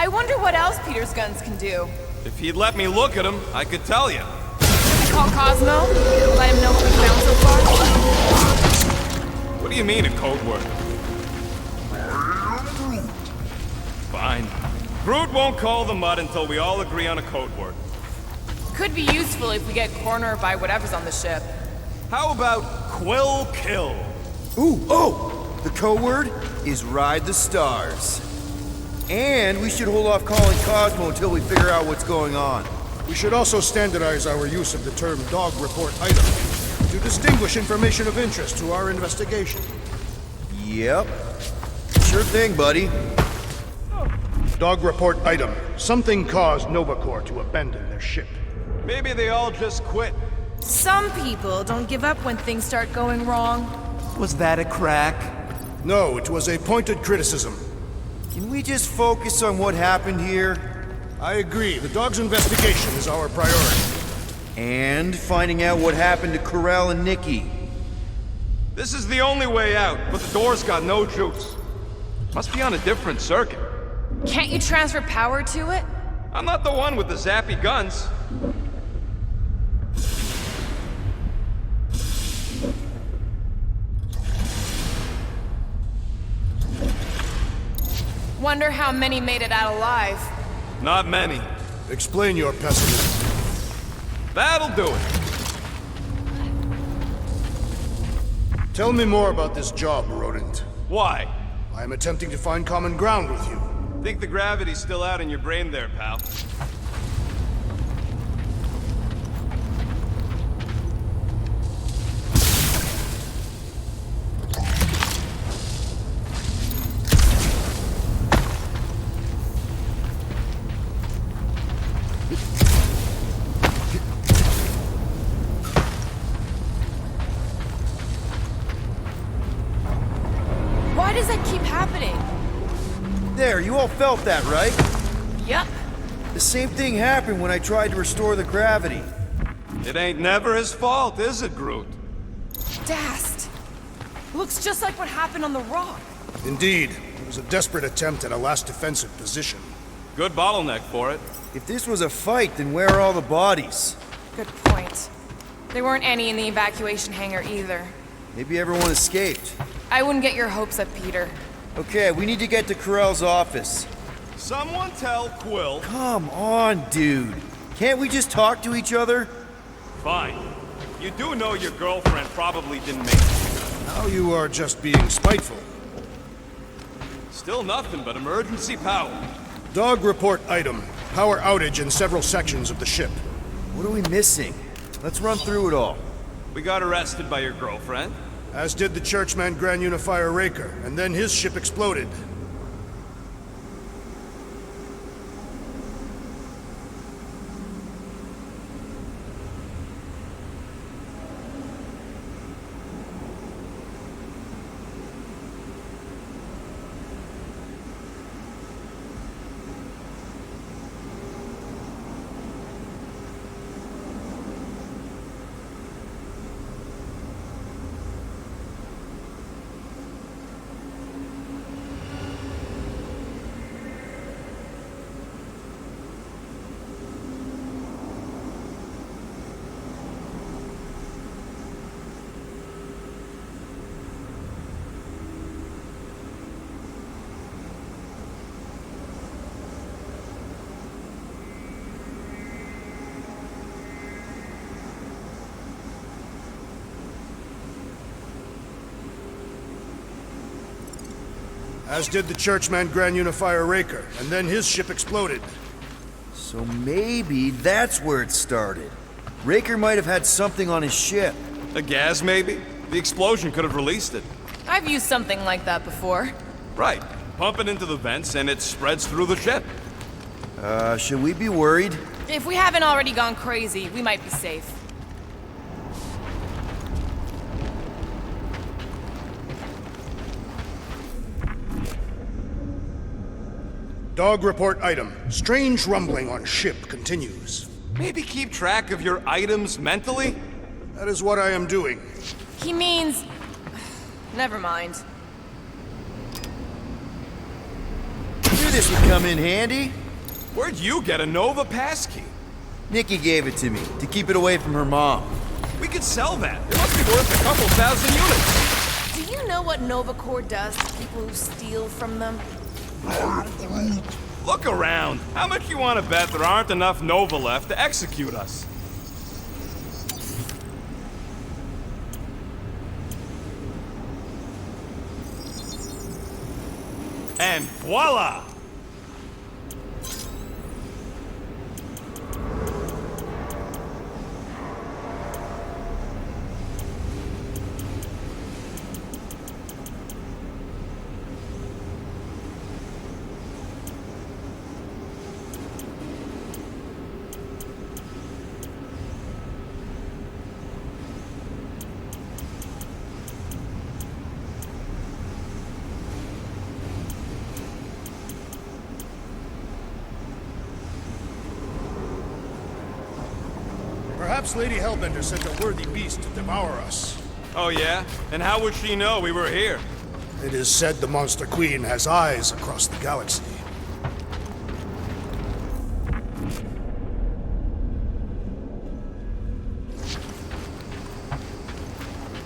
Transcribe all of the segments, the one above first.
wonder what else Peter's guns can do. If he'd let me look at him, I could tell you. Call Cosmo? Let him know what we found so far? What do you mean a code word? Fine. Groot won't call the mud until we all agree on a code word. Could be useful if we get cornered by whatever's on the ship. How about Quill Kill? Ooh, oh! The code word is Ride the Stars. And we should hold off calling Cosmo until we figure out what's going on. We should also standardize our use of the term dog report item to distinguish information of interest to our investigation. Yep. Sure thing, buddy. Dog report item. Something caused Nova Corps to abandon their ship. Maybe they all just quit. Some people don't give up when things start going wrong. Was that a crack? No, it was a pointed criticism. Can we just focus on what happened here? I agree. The dog's investigation is our priority. And finding out what happened to Ko-Rel and Nikki. This is the only way out, but the door's got no juice. Must be on a different circuit. Can't you transfer power to it? I'm not the one with the zappy guns. Wonder how many made it out alive. Not many. Explain your pessimism. That'll do it. Tell me more about this job, Rodent. Why? I am attempting to find common ground with you. Think the gravity's still out in your brain there, pal. Why does that keep happening? There, you all felt that, right? Yup. The same thing happened when I tried to restore the gravity. It ain't never his fault, is it, Groot? Dast. Looks just like what happened on the rock. Indeed, it was a desperate attempt at a last defensive position. Good bottleneck for it. If this was a fight, then where are all the bodies? Good point. There weren't any in the evacuation hangar either. Maybe everyone escaped. I wouldn't get your hopes up, Peter. Okay, we need to get to Ko-Rel's office. Someone tell Quill. Come on, dude. Can't we just talk to each other? Fine. You do know your girlfriend probably didn't make it. Now you are just being spiteful. Still nothing but emergency power. Dog report item. Power outage in several sections of the ship. What are we missing? Let's run through it all. We got arrested by your girlfriend. As did the Churchman Grand Unifier Raker, and then his ship exploded. As did the Churchman Grand Unifier Raker, and then his ship exploded. So maybe that's where it started. Raker might have had something on his ship. A gas, maybe? The explosion could have released it. I've used something like that before. Right. Pump it into the vents and it spreads through the ship. Should we be worried? If we haven't already gone crazy, we might be safe. Dog report item. Strange rumbling on ship continues. Maybe keep track of your items mentally? That is what I am doing. He means... Never mind. knew this would come in handy. Where'd you get a Nova passkey? Nikki gave it to me, to keep it away from her mom. We could sell that. It must be worth a couple thousand units. Do you know what Nova Corps does to people who steal from them? Look around. How much you want to bet there aren't enough Nova left to execute us? And voila! Perhaps Lady Hellbender sent a worthy beast to devour us. Oh yeah? And how would she know we were here? It is said the Monster Queen has eyes across the galaxy.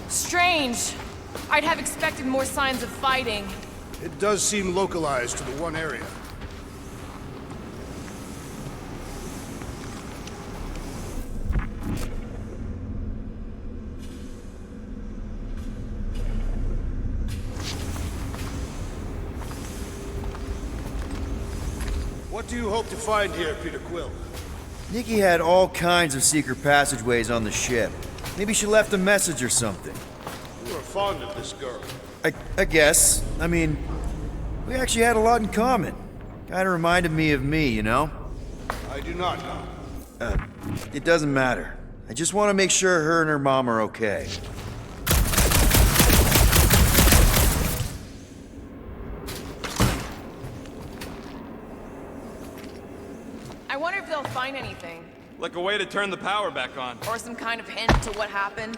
Strange. I'd have expected more signs of fighting. It does seem localized to the one area. What do you hope to find here, Peter Quill? Nikki had all kinds of secret passageways on the ship. Maybe she left a message or something. You are fond of this girl. I guess. I mean, we actually had a lot in common. Kinda reminded me of me, you know? I do not know. It doesn't matter. I just want to make sure her and her mom are okay. I wonder if they'll find anything. Like a way to turn the power back on. Or some kind of hint to what happened.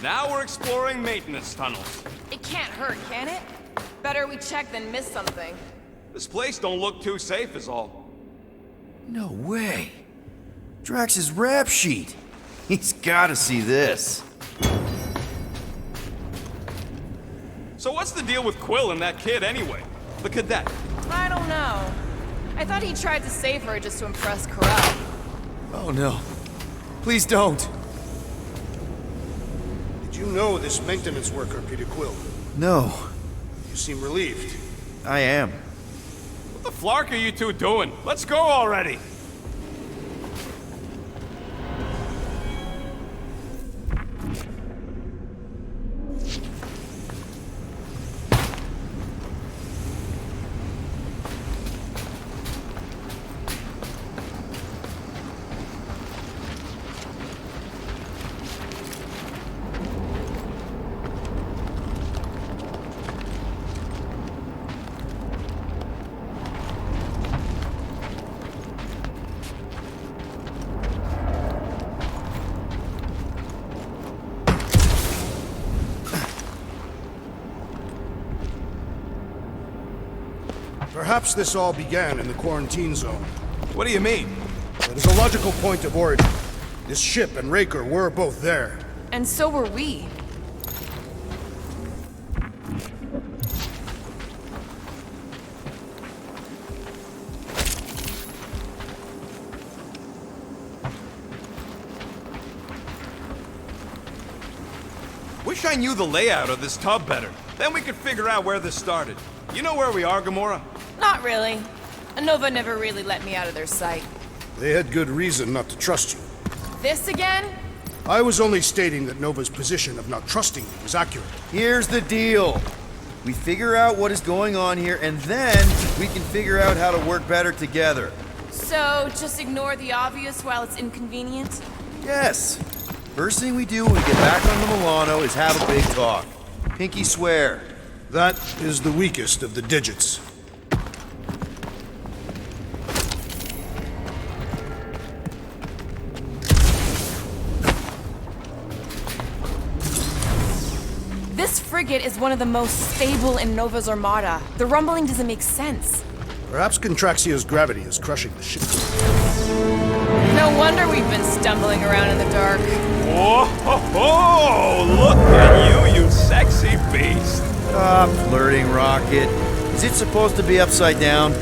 Now we're exploring maintenance tunnels. It can't hurt, can it? Better we check than miss something. This place don't look too safe is all. No way. Drax's rap sheet. He's gotta see this. So what's the deal with Quill and that kid anyway? The cadet. I don't know. I thought he tried to save her just to impress Corel. Oh no. Please don't. Did you know this maintenance worker, Peter Quill? No. You seem relieved. I am. What the flark are you two doing? Let's go already! Perhaps this all began in the quarantine zone. What do you mean? That is a logical point of origin. This ship and Raker were both there. And so were we. Wish I knew the layout of this tub better. Then we could figure out where this started. You know where we are, Gamora? Not really. Nova never really let me out of their sight. They had good reason not to trust you. This again? I was only stating that Nova's position of not trusting you was accurate. Here's the deal. We figure out what is going on here, and then we can figure out how to work better together. So, just ignore the obvious while it's inconvenient? Yes. First thing we do when we get back on the Milano is have a big talk. Pinky swear. That is the weakest of the digits. This frigate is one of the most stable in Nova's armada. The rumbling doesn't make sense. Perhaps Contraxia's gravity is crushing the ship. No wonder we've been stumbling around in the dark. Whoa, ho, ho, look at you sexy beast. Stop flirting, Rocket. Is it supposed to be upside down?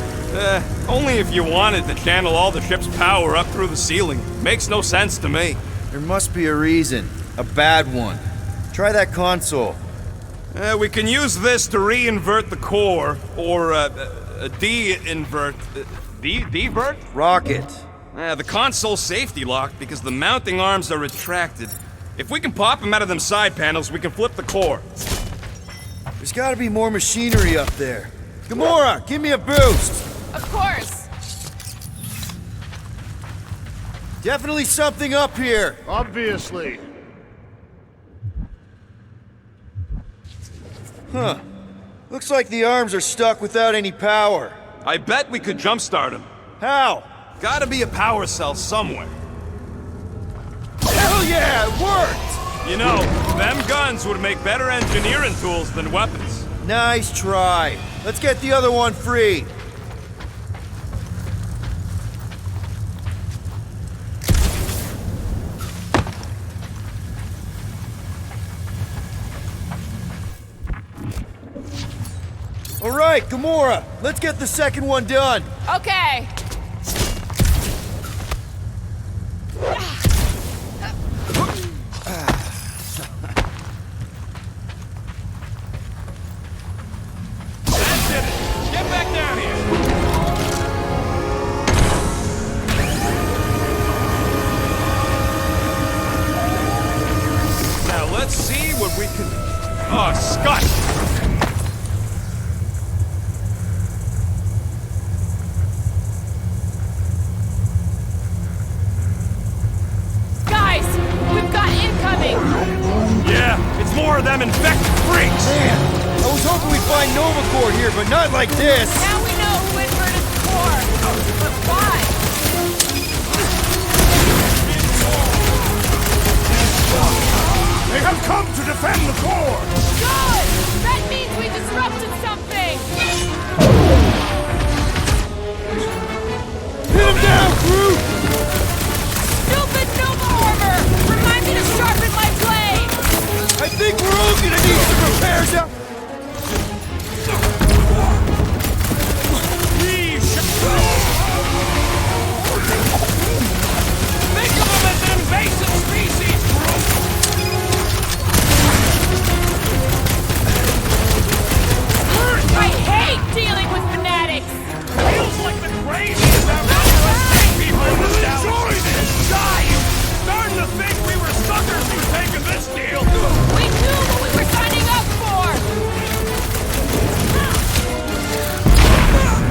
Only if you wanted to channel all the ship's power up through the ceiling. Makes no sense to me. There must be a reason. A bad one. Try that console. We can use this to re-invert the core, or de-invert... Divert? Rocket. The console's safety locked because the mounting arms are retracted. If we can pop them out of them side panels, we can flip the core. There's gotta be more machinery up there. Gamora, give me a boost! Of course! Definitely something up here! Obviously. Huh. Looks like the arms are stuck without any power. I bet we could jumpstart them. How? Gotta be a power cell somewhere. Hell yeah, it worked! You know, them guns would make better engineering tools than weapons. Nice try. Let's get the other one free. All right, Gamora, let's get the second one done. Okay! That did it! Get back down here! Now let's see what we can... Oh, Scott! Guys! We've got incoming! Yeah, it's more of them infected freaks! Man, I was hoping we'd find Nova Corps here, but not like this. Now we know who inverted the core! But why? They have come to defend the core! Good! That means we disrupted something! Hit him down, Groot! Stupid Nova armor! Remind me to sharpen my blade! I think we're all gonna need some repairs out. Think of them as an invasive species, I hate dealing with fanatics! Feels like the craziest I've ever seen people in this town. Die! Starting to think we were suckers for taking this deal. We knew what we were signing up for!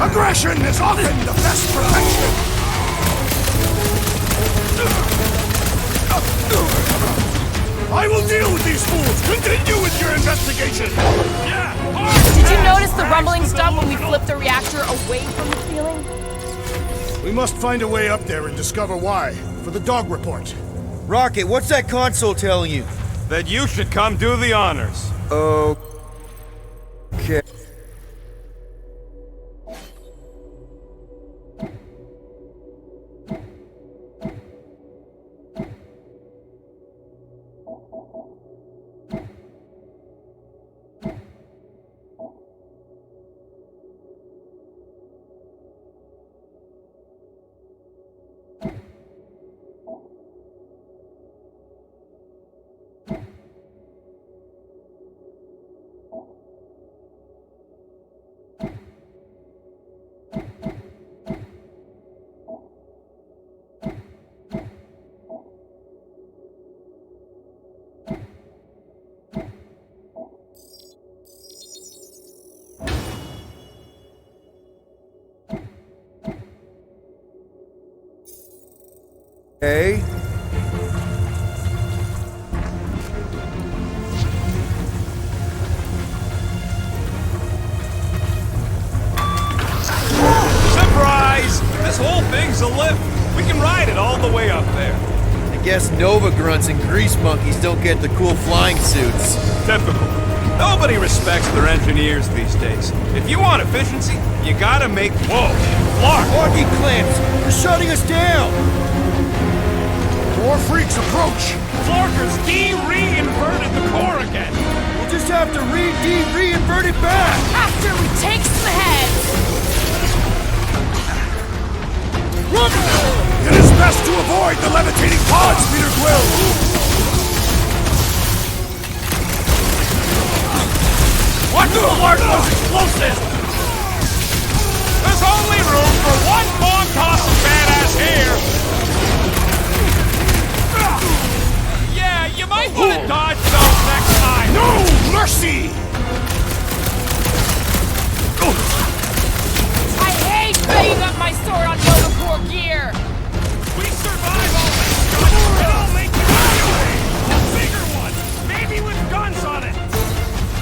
Aggression is often the best protection! I will deal with these fools! Continue with your investigation! Yeah, Did you notice the rumbling stopped when we flipped the reactor away from the ceiling? We must find a way up there and discover why, for the dog report. Rocket, what's that console telling you? That you should come do the honors. Okay. Okay. Surprise! This whole thing's a lift. We can ride it all the way up there. I Guess Nova grunts and grease monkeys don't get the cool flying suits. Typical. Nobody respects their engineers these days. If you want efficiency, you gotta make... Whoa! Clark! Hockey clamps! They're shutting us down! More freaks approach! Flarker's de-reinverted the core again! We'll just have to reinvert it back! After we take some heads! It is best to avoid the levitating pods, Peter Quill! What's the most explosive? There's only room for one more toss of badass here! Yeah, you might want to dodge those next time! No mercy! I hate banging up my sword on Nova Corps gear! We survive all this stuff, and I'll make you anyway! A bigger one! Maybe with guns on it!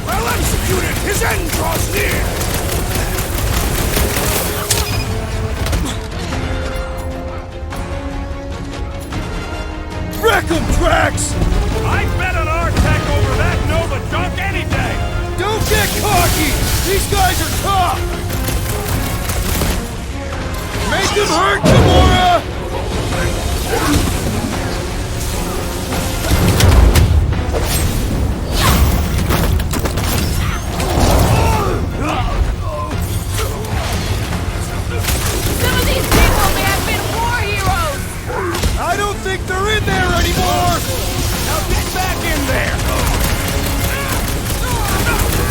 Well executed! His end draws near! Wreck 'em, Drax! I'd bet on our tech over that Nova junk any day! Don't get cocky! These guys are tough! Make them hurt, Gamora! Some of these people may have been war heroes! I don't think they're in there anymore! Now get back in there!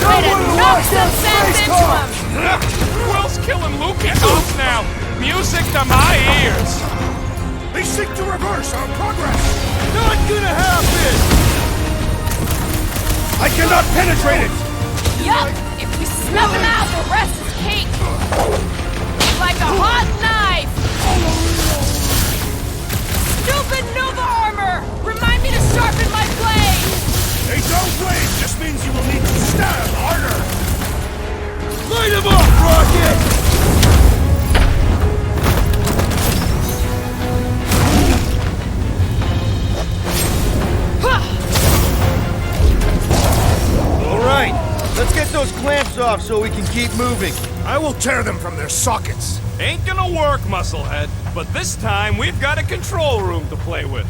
Way to knock some sense into them! Quill's killing Luke off now! Music to my ears! They seek to reverse our progress! Not gonna happen! I cannot penetrate it! Yup! If we snub him out, the rest is cake! Like a hot knife! Stupid Nova armor! Remind me to sharpen my blade! A dull blade just means you will need to stab harder! Light him up, Rocket! Alright, let's get those clamps off so we can keep moving. I will tear them from their sockets! Ain't gonna work, Musclehead. But this time, we've got a control room to play with.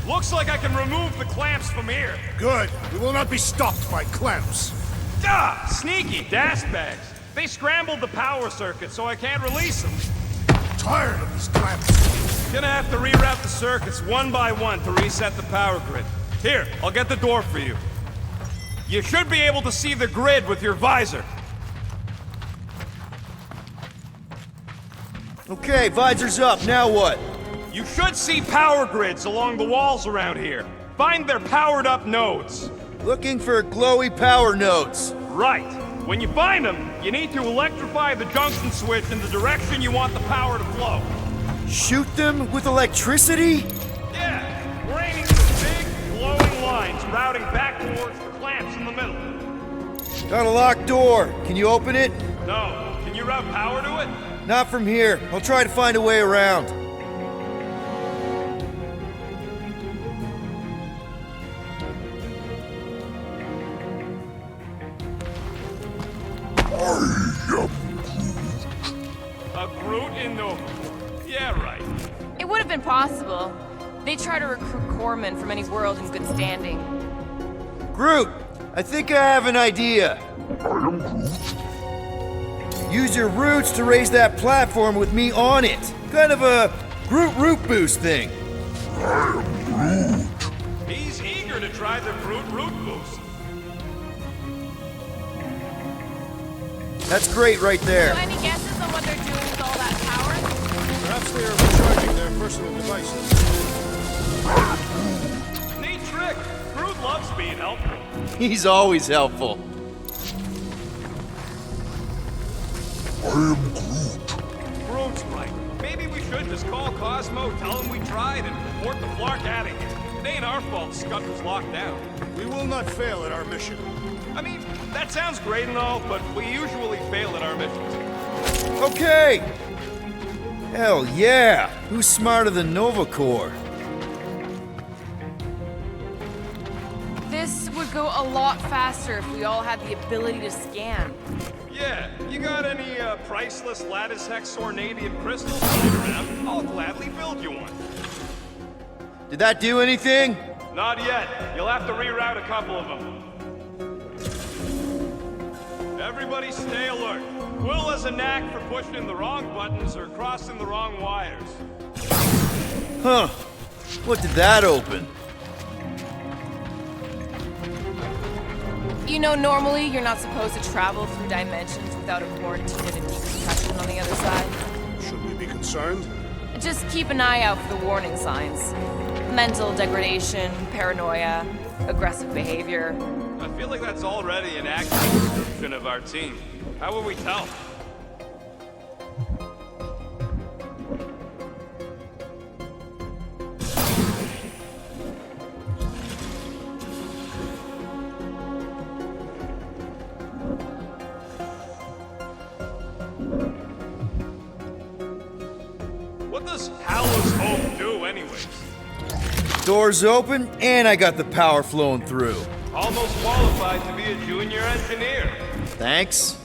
Looks like I can remove the clamps from here. Good. We will not be stopped by clamps. Ah! Sneaky dast bags. They scrambled the power circuit, so I can't release them. Tired of these clamps. Gonna have to reroute the circuits one by one to reset the power grid. Here, I'll get the door for you. You should be able to see the grid with your visor. Okay, visor's up, now what? You should see power grids along the walls around here. Find their powered-up nodes. Looking for glowy power nodes. Right. When you find them, you need to electrify the junction switch in the direction you want the power to flow. Shoot them with electricity? Yeah, we're aiming for big, glowing lines routing back towards the clamps in the middle. Got a locked door. Can you open it? No. Can you route power to it? Not from here. I'll try to find a way around. A Groot in Nova. Yeah, right. It would have been possible. They try to recruit corpsmen from any world in good standing. Groot, I think I have an idea. Use your roots to raise that platform with me on it. Kind of a Groot root boost thing. He's eager to try the Groot root boost. That's great right there. So any guesses on what they're doing with all that power? Perhaps they are recharging their personal devices. Neat trick. Groot loves being helpful. He's always helpful. Groot's right. Maybe we should just call Cosmo, tell him we tried, and report the Flark out of here. It ain't our fault Scud was locked down. We will not fail at our mission. I mean, that sounds great and all, but we usually fail at our missions. Okay. Hell yeah! Who's smarter than Nova Corps? This would go a lot faster if we all had the ability to scan. Yeah, you got any priceless lattice hex ornadium crystals lying around? I'll gladly build you one. Did that do anything? Not yet. You'll have to reroute a couple of them. Everybody stay alert. Quill has a knack for pushing the wrong buttons or crossing the wrong wires. Huh. What did that open? You know, normally you're not supposed to travel through dimensions without a quarantine and a decompression on the other side. Should we be concerned? Just keep an eye out for the warning signs. Mental degradation, paranoia, aggressive behavior. I feel like that's already an accurate description of our team. How will we tell? What does Hallows Hope do anyways? Doors open, and I got the power flowing through. Almost qualified to be a junior engineer. Thanks.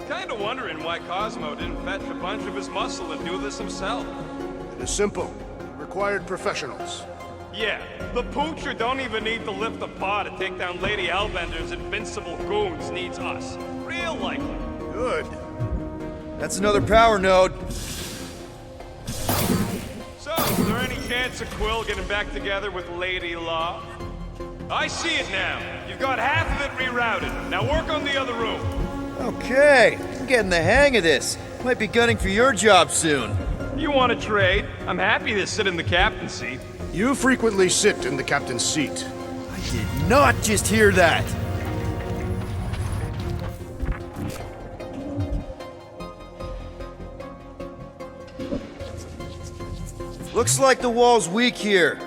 Kinda wondering why Cosmo didn't fetch a bunch of his muscle and do this himself. It is simple. It required professionals. Yeah, the poocher don't even need to lift a paw to take down Lady Hellbender's invincible goons needs us. Real likely. Good. That's another power node. So, is there any chance of Quill getting back together with Lady Law? I see it now. You've got half of it rerouted. Now work on the other room. Okay, I'm getting the hang of this. Might be gunning for your job soon. You want to trade? I'm happy to sit in the captain's seat. You frequently sit in the captain's seat. I did not just hear that. Looks like the wall's weak here.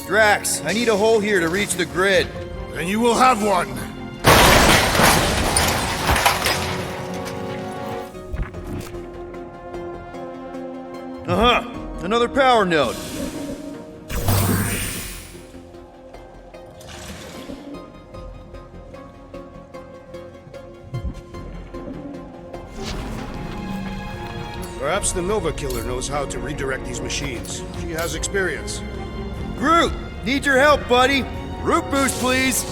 Drax, I need a hole here to reach the grid. Then you will have one. Uh-huh. Another power node. Perhaps the Nova Killer knows how to redirect these machines. She has experience. Groot, need your help, buddy. Root boost, please.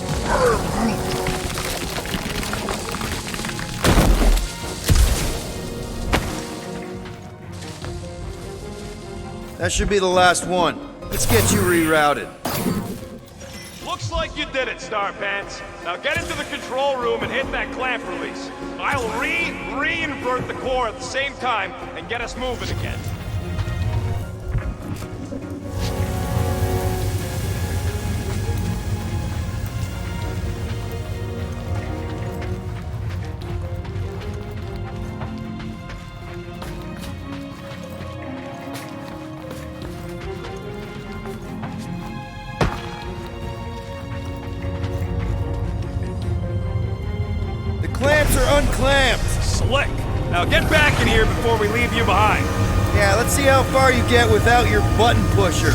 That should be the last one. Let's get you rerouted. Looks like you did it, Starpants. Now get into the control room and hit that clamp release. I'll re-invert the core at the same time and get us moving again. Clamps are unclamped. Slick. Now get back in here before we leave you behind. Yeah, let's see how far you get without your button pusher.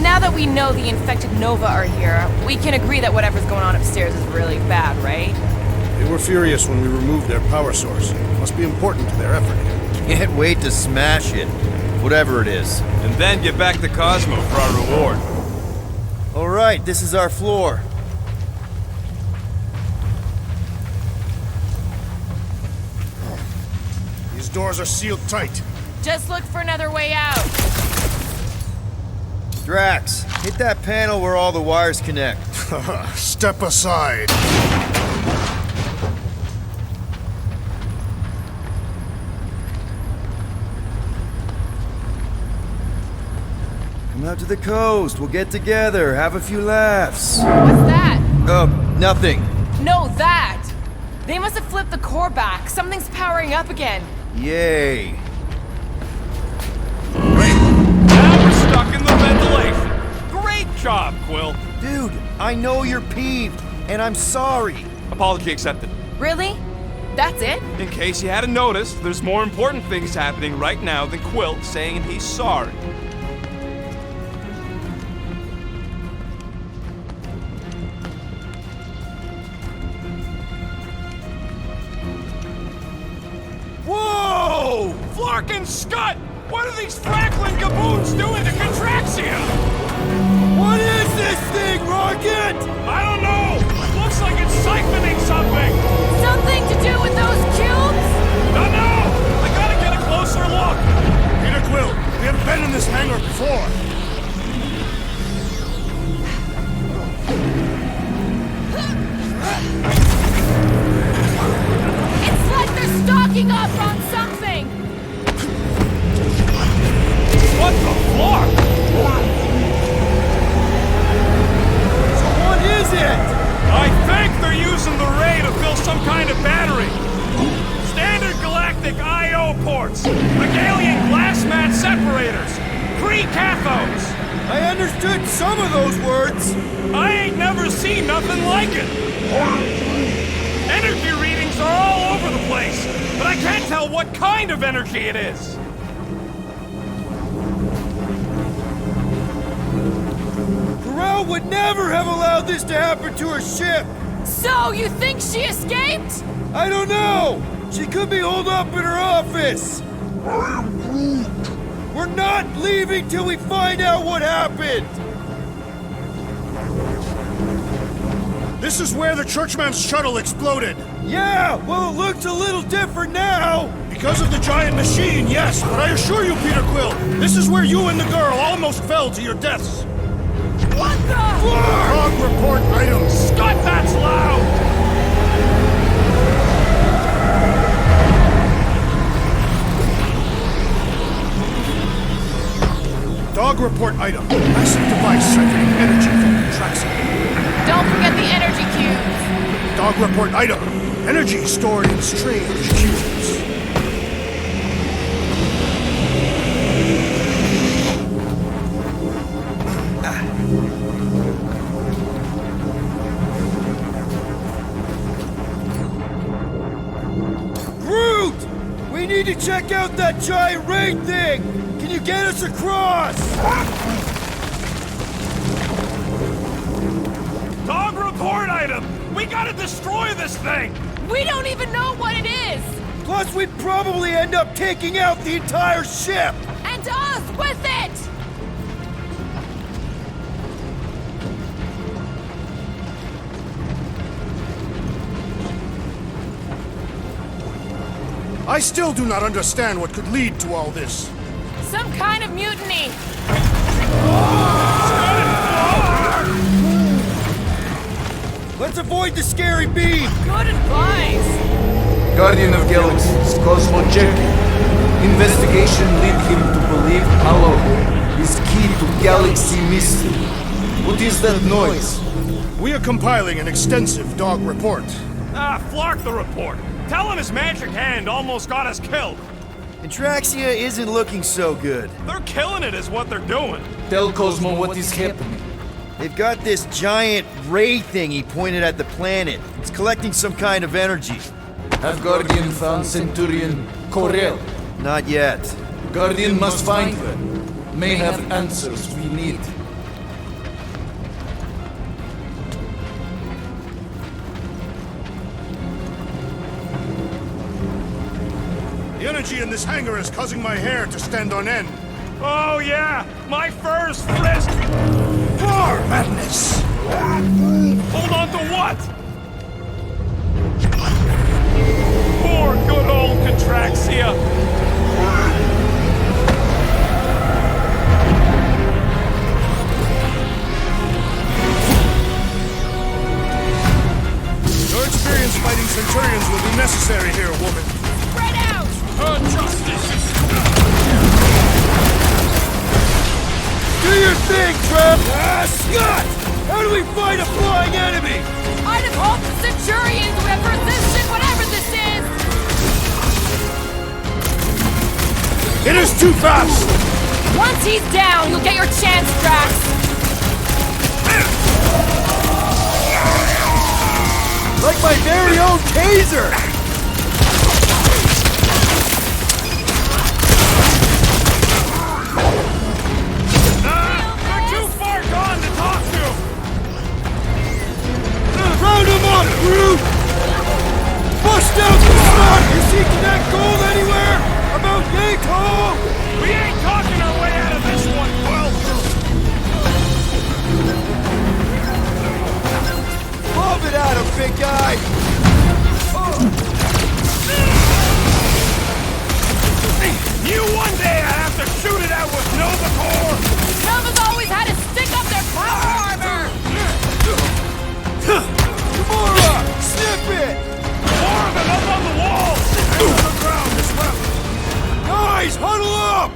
Now that we know the infected Nova are here, we can agree that whatever's going on upstairs is really bad, right? They were furious when we removed their power source. Must be important to their effort here. Can't wait to smash it. Whatever it is. And then get back to Cosmo for our reward. All right, this is our floor. These doors are sealed tight. Just look for another way out. Drax, hit that panel where all the wires connect. Step aside. Come out to the coast. We'll get together, have a few laughs. What's that? Nothing. No, that! They must have flipped the core back. Something's powering up again. Yay. Great. Now we're stuck in the ventilation. Great job, Quill. Dude, I know you're peeved, and I'm sorry. Apology accepted. Really? That's it? In case you hadn't noticed, there's more important things happening right now than Quill saying he's sorry. Whoa! Flark and Scud! What are these Franklin gaboons doing to Contraxia? What is this thing, Rocket? I don't know! Looks like it's siphoning something! Something to do with those cubes? Don't know! I gotta get a closer look! Peter Quill, we have been in this hangar before. It's like they're stocking up on something! What the fuck? So what is it? I think they're using the ray to fill some kind of battery. Standard galactic I.O. ports, Megalian glass mat separators, pre-cathodes. I understood some of those words. I ain't never seen nothing like it. Energy readings are all over the place, but I can't tell what kind of energy it is. Corral would never have allowed this to happen to her ship. So, you think she escaped? I don't know. She could be holed up in her office. We're not leaving till we find out what happened. This is where the Churchman's shuttle exploded. Yeah, well, it looks a little different now. Because of the giant machine, yes, but I assure you, Peter Quill, this is where you and the girl almost fell to your deaths. What the? Log report items. Scott, that's loud! Dog report item. Massive device siphoning energy from Contraxia. Don't forget the energy cubes. Dog report item. Energy stored in strange cubes. Groot! We need to check out that giant ray thing! Can you get us across? Dog report item! We gotta destroy this thing! We don't even know what it is! Plus, we'd probably end up taking out the entire ship! And us with it! I still do not understand what could lead to all this. Some kind of mutiny! Let's avoid the scary beam! Good advice! Guardian of Galaxies, Cosmo Checker. Investigation lead him to believe Halo is key to galaxy mystery. What is that noise? We are compiling an extensive dog report. Ah, Flark the report. Tell him his magic hand almost got us killed. Contraxia isn't looking so good. They're killing it is what they're doing. Tell Cosmo what is happening. They've got this giant ray thingy pointed at the planet. It's collecting some kind of energy. Have Guardian found Centurion Corel? Not yet. Guardian must find her. May have answers we need. The energy in this hangar is causing my hair to stand on end. Oh yeah, my fur's frisked. More madness! Hold on to what? Poor good old Contraxia. Your experience fighting Centurions will be necessary here, woman. Spread out! Do your thing, Trev! Scott! How do we fight a flying enemy? I'd have hoped the Centurions would have resisted whatever this is! It is too fast! Once he's down, you'll get your chance, Drax! Like my very own taser! big guy! You one day I have to shoot it out with Nova Corps! Nova's always had to stick up their power armor! Gamora! Snip it! More of them up on the wall! And on the ground as well! Guys, huddle up!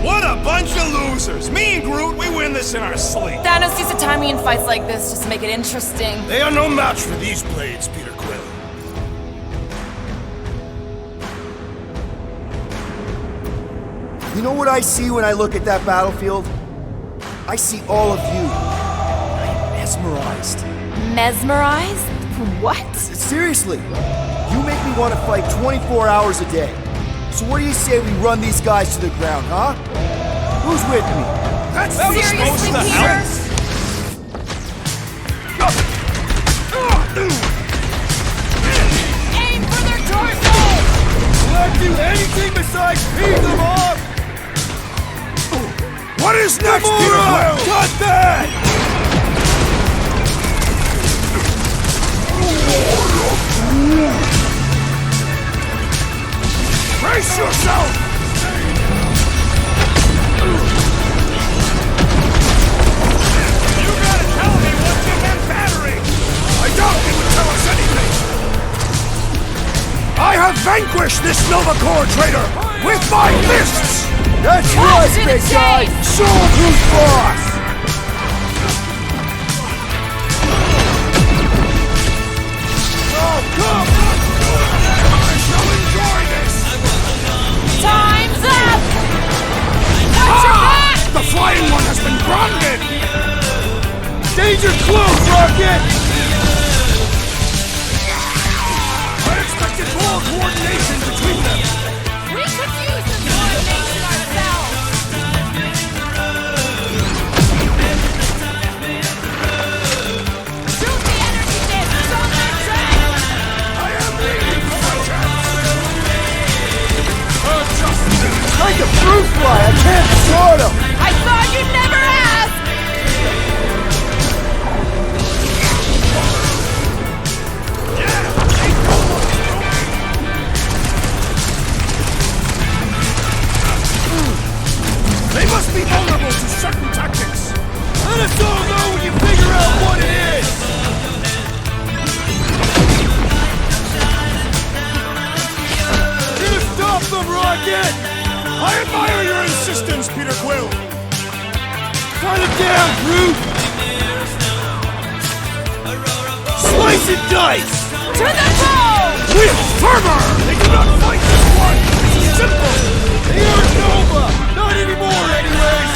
What a bunch of losers! Me and Groot, we win this in our sleep! Thanos used to time me in fights like this just to make it interesting. They are no match for these blades, Peter Quill. You know what I see when I look at that battlefield? I see all of you. I'm mesmerized. Mesmerized? What? Seriously, you make me want to fight 24 hours a day. So what do you say we run these guys to the ground, huh? Who's with me? That was Seriously, supposed to Peter? help! Aim for their torso! Let's do anything besides beat them up! What is next, Peter Gamora! Quill? Cut that! Brace yourself! You gotta tell me what's in that battery! I doubt he would tell us anything! I have vanquished this Nova Corps traitor with my fists! That's Cut right, to the big guy! chase! Show 'em who's boss! Oh, come! I shall enjoy this! Time's up! Watch your back! The flying one has been grounded! Danger close, Rocket! I expected more coordination between them! We could use some coordination ourselves! Shoot the energy discs on that track! I am leaving for my chance! Like a fruit fly, I can't sort him! I thought you'd never ask! They must be vulnerable to certain tactics! Let us all know when you figure out what it is! You stop them, Rocket! I admire your insistence, Peter Quill! Cut him down, Groot! Slice and dice! To the bone! With fervor! They do not fight this one! It's simple! They aren't Nova! Not anymore, anyways!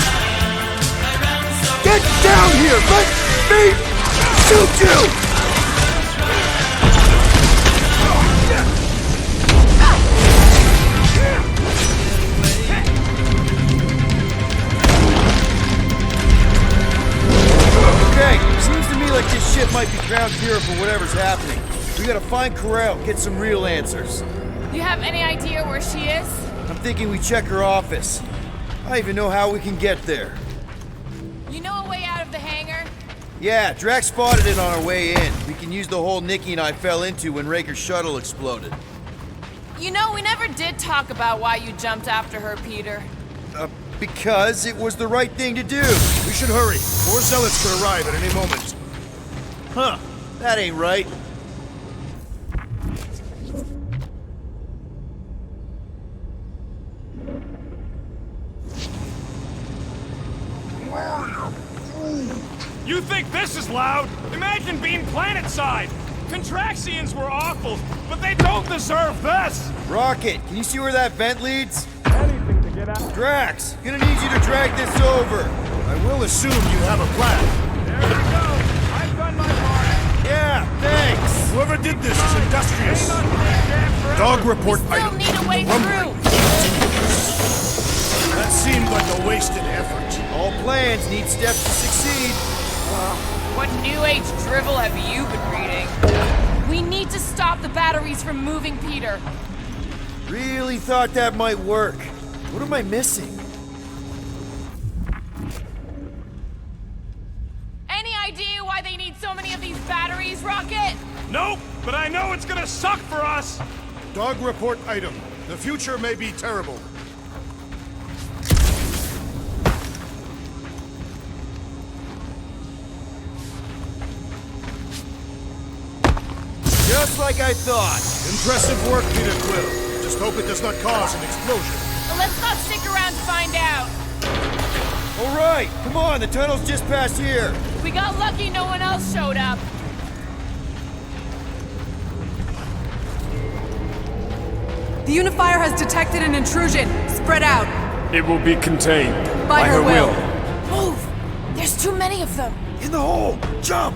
Get down here! Let me shoot you! Okay, seems to me like this ship might be ground zero for whatever's happening. We gotta find Corel, get some real answers. You have any idea where she is? I'm thinking we check her office. I don't even know how we can get there. You know a way out of the hangar? Yeah, Drax spotted it on our way in. We can use the hole Nikki and I fell into when Raker's shuttle exploded. You know, we never did talk about why you jumped after her, Peter. Because it was the right thing to do. We should hurry. More zealots could arrive at any moment. Huh, that ain't right. You think this is loud? Imagine being planet-side! Contraxians were awful, but they don't deserve this! Rocket, can you see where that vent leads? Anything to get out. Drax, gonna need you to drag this over. I will assume you have a plan. There we go! I've done my part! Yeah, thanks. Whoever did this is industrious. Dog report Still item. need a way Rumbling. through. That seemed like a wasted effort. All plans need steps to succeed. What new age drivel have you been reading? We need to stop the batteries from moving, Peter. Really thought that might work. What am I missing? Nope, but I know it's gonna suck for us! Dog report item. The future may be terrible. Just like I thought. Impressive work, Peter Quill. Just hope it does not cause an explosion. Well, let's not stick around to find out. All right, come on, the tunnel's just past here. We got lucky no one else showed up. The Unifier has detected an intrusion. Spread out. It will be contained. By her will. Move! There's too many of them. In the hole! Jump!